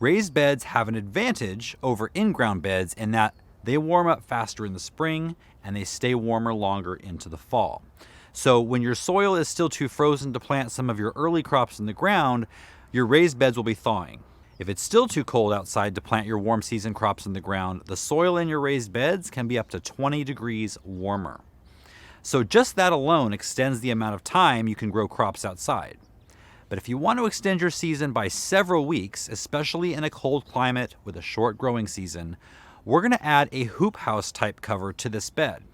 Raised beds have an advantage over in-ground beds in that they warm up faster in the spring and they stay warmer longer into the fall. So when your soil is still too frozen to plant some of your early crops in the ground, your raised beds will be thawing. If it's still too cold outside to plant your warm season crops in the ground, the soil in your raised beds can be up to 20 degrees warmer. So just that alone extends the amount of time you can grow crops outside. But if you want to extend your season by several weeks, especially in a cold climate with a short growing season, we're going to add a hoop house type cover to this bed.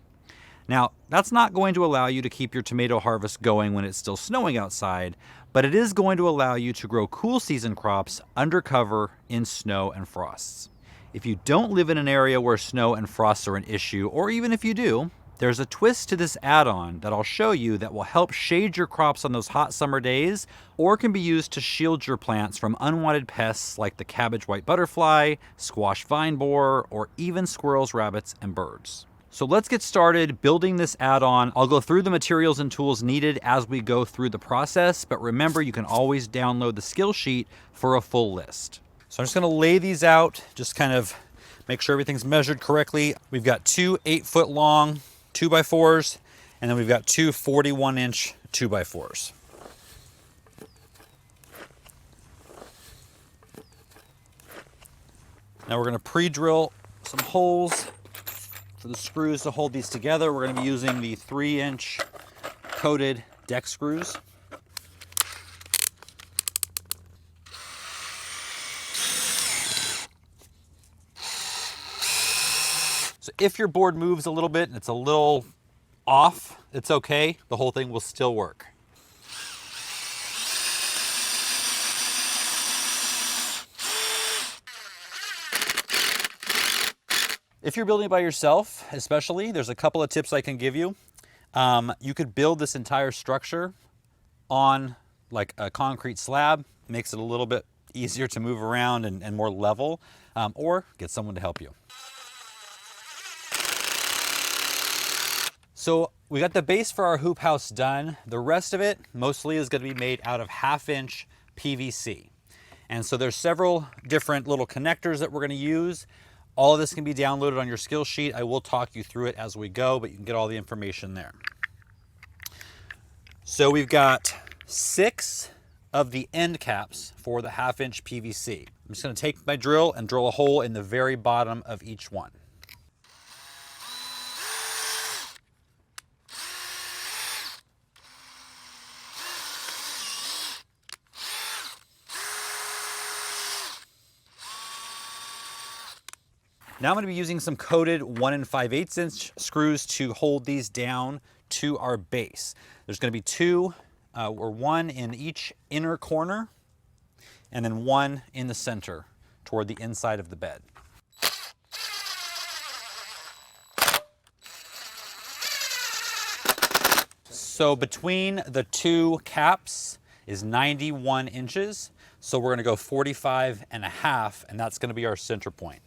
Now, that's not going to allow you to keep your tomato harvest going when it's still snowing outside, but it is going to allow you to grow cool season crops under cover in snow and frosts. If you don't live in an area where snow and frosts are an issue, or even if you do, there's a twist to this add-on that I'll show you that will help shade your crops on those hot summer days, or can be used to shield your plants from unwanted pests like the cabbage white butterfly, squash vine borer, or even squirrels, rabbits, and birds. So let's get started building this add-on. I'll go through the materials and tools needed as we go through the process, but remember, you can always download the skill sheet for a full list. So I'm just gonna lay these out, just kind of make sure everything's measured correctly. We've got two 8-foot long 2x4s, and then we've got two 41-inch 2x4s. Now we're gonna pre-drill some holes for the screws to hold these together. We're gonna be using the 3-inch coated deck screws. So if your board moves a little bit and it's a little off, it's okay. The whole thing will still work. If you're building it by yourself, especially, there's a couple of tips I can give you. You could build this entire structure on like a concrete slab, makes it a little bit easier to move around and more level, or get someone to help you. So we got the base for our hoop house done. The rest of it mostly is going to be made out of 1/2-inch PVC. And so there's several different little connectors that we're going to use. All of this can be downloaded on your skill sheet. I will talk you through it as we go, but you can get all the information there. So we've got 6 of the end caps for the 1/2-inch PVC. I'm just going to take my drill and drill a hole in the very bottom of each one. Now I'm going to be using some coated 1 5/8-inch screws to hold these down to our base. There's going to be 2 or 1 in each inner corner, and then 1 in the center toward the inside of the bed. So between the 2 caps is 91 inches. So we're going to go 45.5, and that's going to be our center point.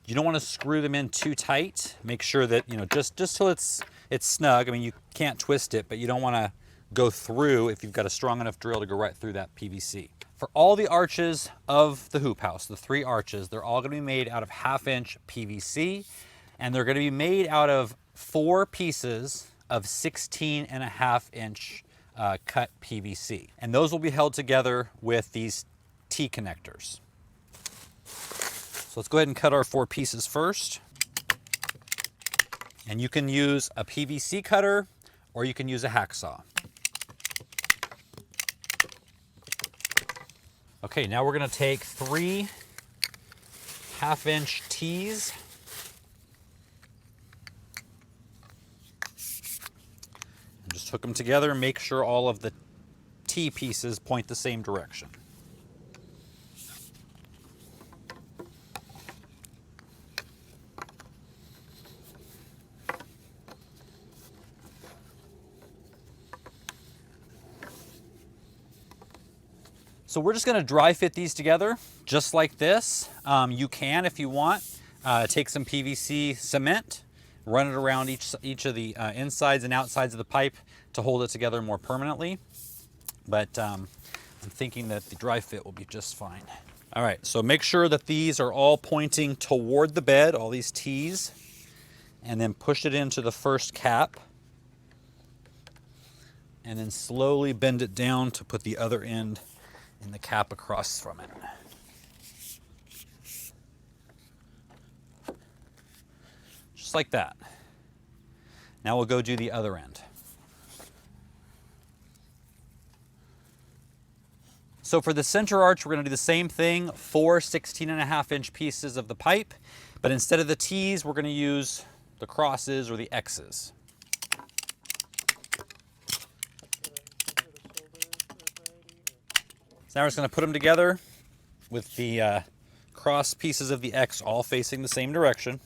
You don't want to screw them in too tight. Make sure that, just till it's snug. I mean, you can't twist it, but you don't want to go through if you've got a strong enough drill to go right through that PVC. For all the arches of the hoop house, the 3 arches, they're all going to be made out of 1/2-inch PVC, and they're going to be made out of 4 pieces of 16.5-inch cut PVC. And those will be held together with these T connectors. So let's go ahead and cut our 4 pieces first. And you can use a PVC cutter or you can use a hacksaw. Okay, now we're going to take 3 1/2-inch T's. And just hook them together and make sure all of the T pieces point the same direction. So we're just going to dry fit these together just like this. You can, if you want, take some PVC cement, run it around each of the insides and outsides of the pipe to hold it together more permanently. but I'm thinking that the dry fit will be just fine. All right, so make sure that these are all pointing toward the bed, all these T's, and then push it into the first cap, and then slowly bend it down to put the other end in the cap across from it. Just like that. Now we'll go do the other end. So for the center arch, we're going to do the same thing, 4 16.5-inch pieces of the pipe, but instead of the T's, we're going to use the crosses or the X's. So now we're just going to put them together with the cross pieces of the X all facing the same direction.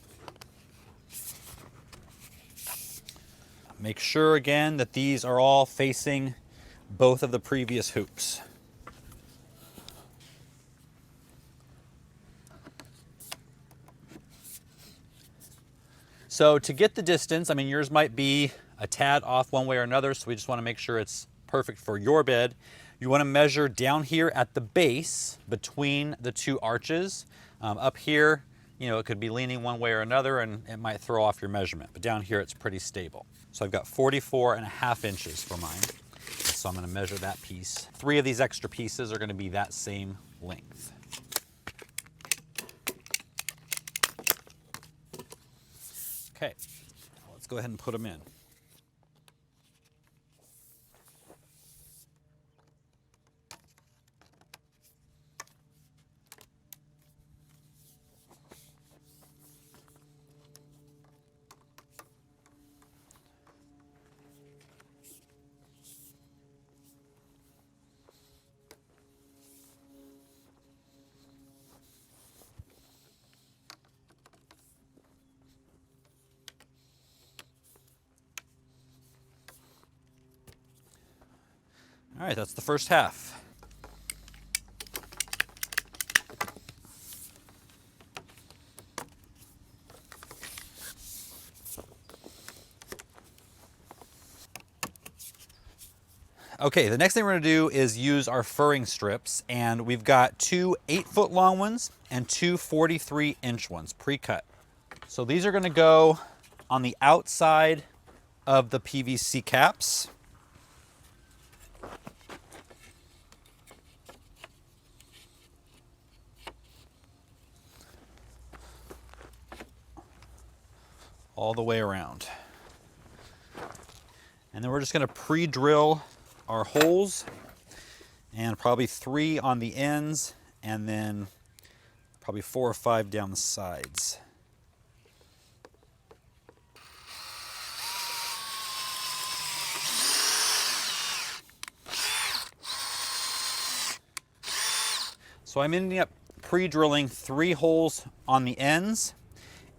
Make sure again that these are all facing both of the previous hoops. So to get the distance, I mean, yours might be a tad off one way or another, so we just want to make sure it's perfect for your bed. You want to measure down here at the base between the two arches. Up here, you know, it could be leaning one way or another and it might throw off your measurement, but down here it's pretty stable. So I've got 44.5 inches for mine. So I'm going to measure that piece. 3 of these extra pieces are going to be that same length. Okay, let's go ahead and put them in. All right, that's the first half. Okay, the next thing we're gonna do is use our furring strips, and we've got 2 8-foot long ones and 2 43-inch ones pre-cut. So these are gonna go on the outside of the PVC caps. All the way around. And then we're just going to pre-drill our holes, and probably 3 on the ends, and then probably 4 or 5 down the sides. So I'm ending up pre-drilling 3 holes on the ends,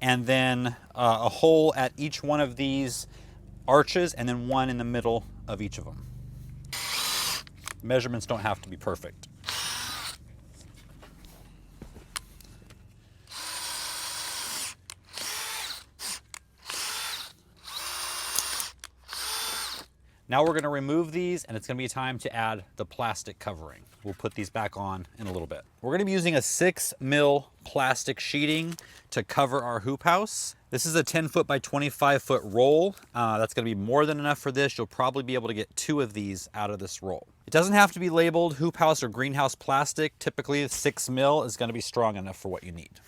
and then a hole at each one of these arches, and then 1 in the middle of each of them. Measurements don't have to be perfect. Now we're going to remove these, and it's going to be time to add the plastic covering. We'll put these back on in a little bit. We're going to be using a 6 mil plastic sheeting to cover our hoop house. This is a 10-foot by 25-foot roll. That's going to be more than enough for this. You'll probably be able to get 2 of these out of this roll. It doesn't have to be labeled hoop house or greenhouse plastic. Typically 6 mil is going to be strong enough for what you need.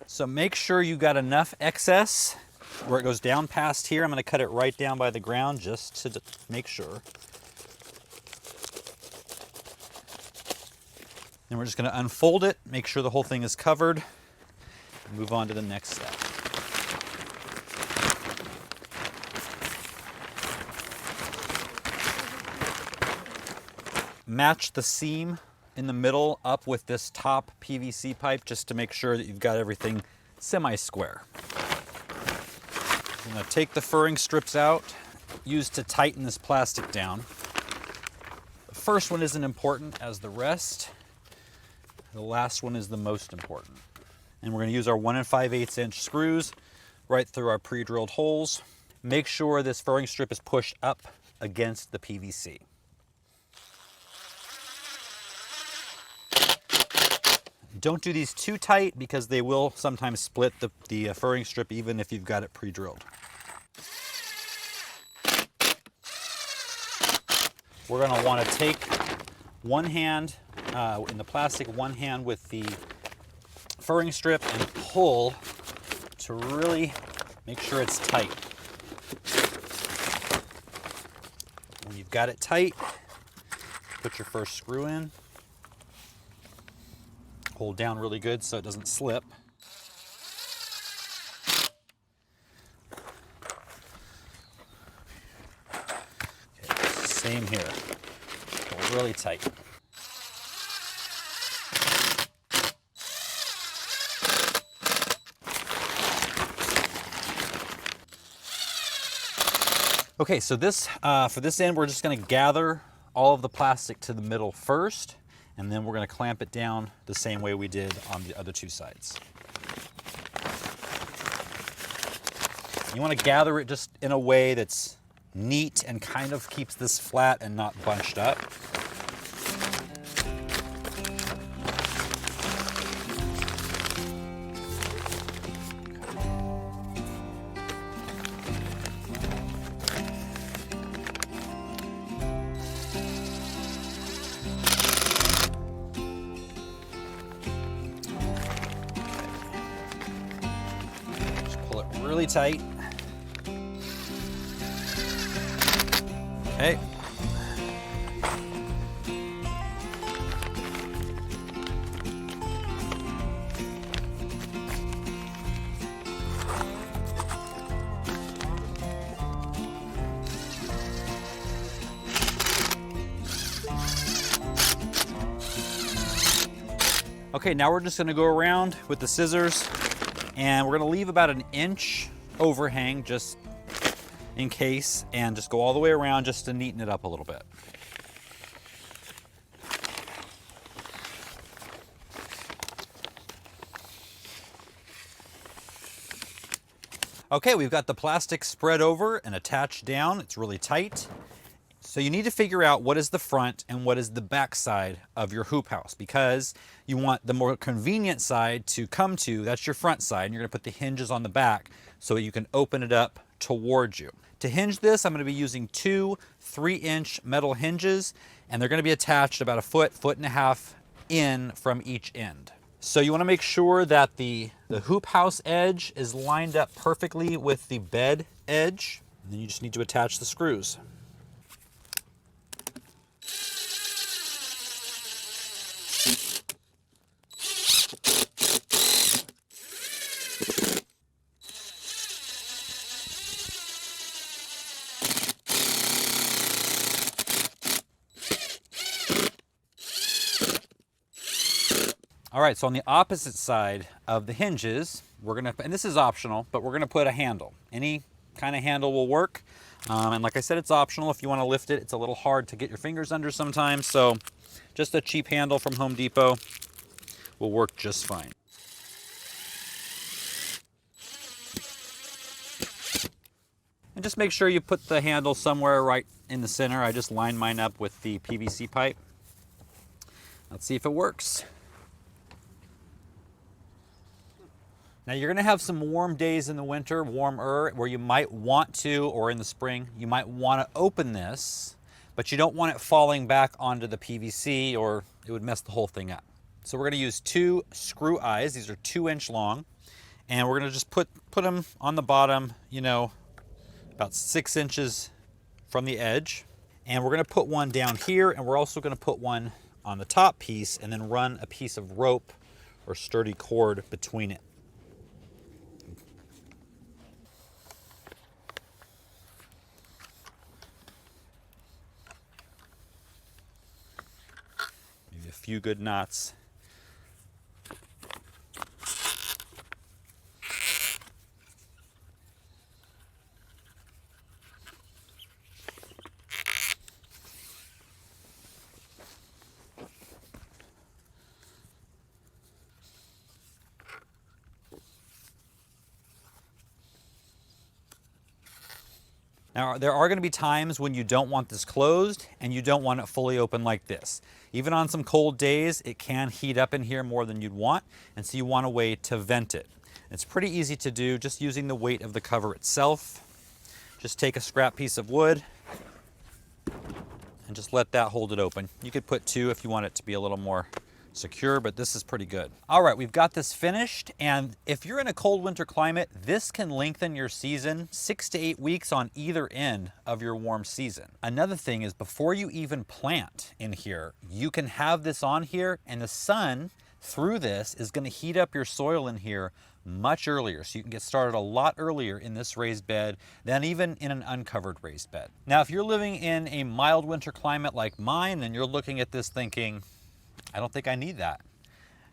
So make sure you got enough excess where it goes down past here. I'm going to cut it right down by the ground just to make sure. Then we're just going to unfold it, make sure the whole thing is covered, and move on to the next step. Match the seam in the middle up with this top PVC pipe just to make sure that you've got everything semi-square. I'm going to take the furring strips out, used to tighten this plastic down. The first one isn't important as the rest. The last one is the most important. And we're going to use our 1 5/8 inch screws right through our pre-drilled holes. Make sure this furring strip is pushed up against the PVC. Don't do these too tight because they will sometimes split the furring strip even if you've got it pre-drilled. We're going to want to take one hand in the plastic, one hand with the furring strip, and pull to really make sure it's tight. When you've got it tight, put your first screw in. Hold down really good so it doesn't slip. Okay, same here. Pull really tight. Okay, so this for this end, we're just going to gather all of the plastic to the middle first, and then we're going to clamp it down the same way we did on the other two sides. You want to gather it just in a way that's neat and kind of keeps this flat and not bunched up. Really tight. Okay. Okay, now we're just going to go around with the scissors, and we're going to leave about an inch overhang just in case, and just go all the way around just to neaten it up a little bit. Okay, we've got the plastic spread over and attached down. It's really tight. So you need to figure out what is the front and what is the back side of your hoop house, because you want the more convenient side to come to, that's your front side, and you're going to put the hinges on the back so you can open it up towards you. To hinge this, I'm going to be using two 3-inch metal hinges, and they're going to be attached about a foot, foot and a half in from each end. So you want to make sure that the hoop house edge is lined up perfectly with the bed edge, and then you just need to attach the screws. All right, so on the opposite side of the hinges, we're gonna, and this is optional, but we're gonna put a handle. Any kind of handle will work. And like I said, it's optional. If you wanna lift it, it's a little hard to get your fingers under sometimes, so just a cheap handle from Home Depot will work just fine. And just make sure you put the handle somewhere right in the center. I just lined mine up with the PVC pipe. Let's see if it works. Now you're going to have some warm days in the winter, warmer, where you might want to, or in the spring, you might want to open this, but you don't want it falling back onto the PVC or it would mess the whole thing up. So we're going to use two screw eyes. These are 2-inch long, and we're going to just put them on the bottom, you know, about 6 inches from the edge. And we're going to put one down here, and we're also going to put one on the top piece and then run a piece of rope or sturdy cord between it. Maybe a few good knots. Now, there are going to be times when you don't want this closed and you don't want it fully open like this. Even on some cold days, it can heat up in here more than you'd want, and so you want a way to vent it. It's pretty easy to do just using the weight of the cover itself. Just take a scrap piece of wood and just let that hold it open. You could put two if you want it to be a little more secure, but this is pretty good. All right, we've got this finished, and if you're in a cold winter climate, this can lengthen your season 6 to 8 weeks on either end of your warm season. Another thing is, before you even plant in here, you can have this on here, and the sun through this is going to heat up your soil in here much earlier, so you can get started a lot earlier in this raised bed than even in an uncovered raised bed. Now, if you're living in a mild winter climate like mine, and you're looking at this thinking, I don't think I need that.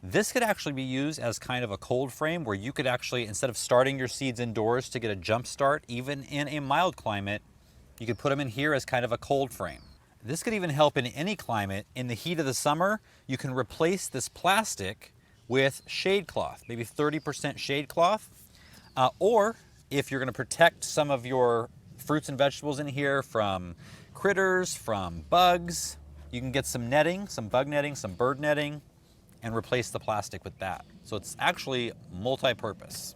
This could actually be used as kind of a cold frame where you could actually, instead of starting your seeds indoors to get a jump start, even in a mild climate, you could put them in here as kind of a cold frame. This could even help in any climate. In the heat of the summer, you can replace this plastic with shade cloth, maybe 30% shade cloth. Or if you're gonna protect some of your fruits and vegetables in here from critters, from bugs, you can get some netting, some bug netting, some bird netting, and replace the plastic with that. So it's actually multi-purpose.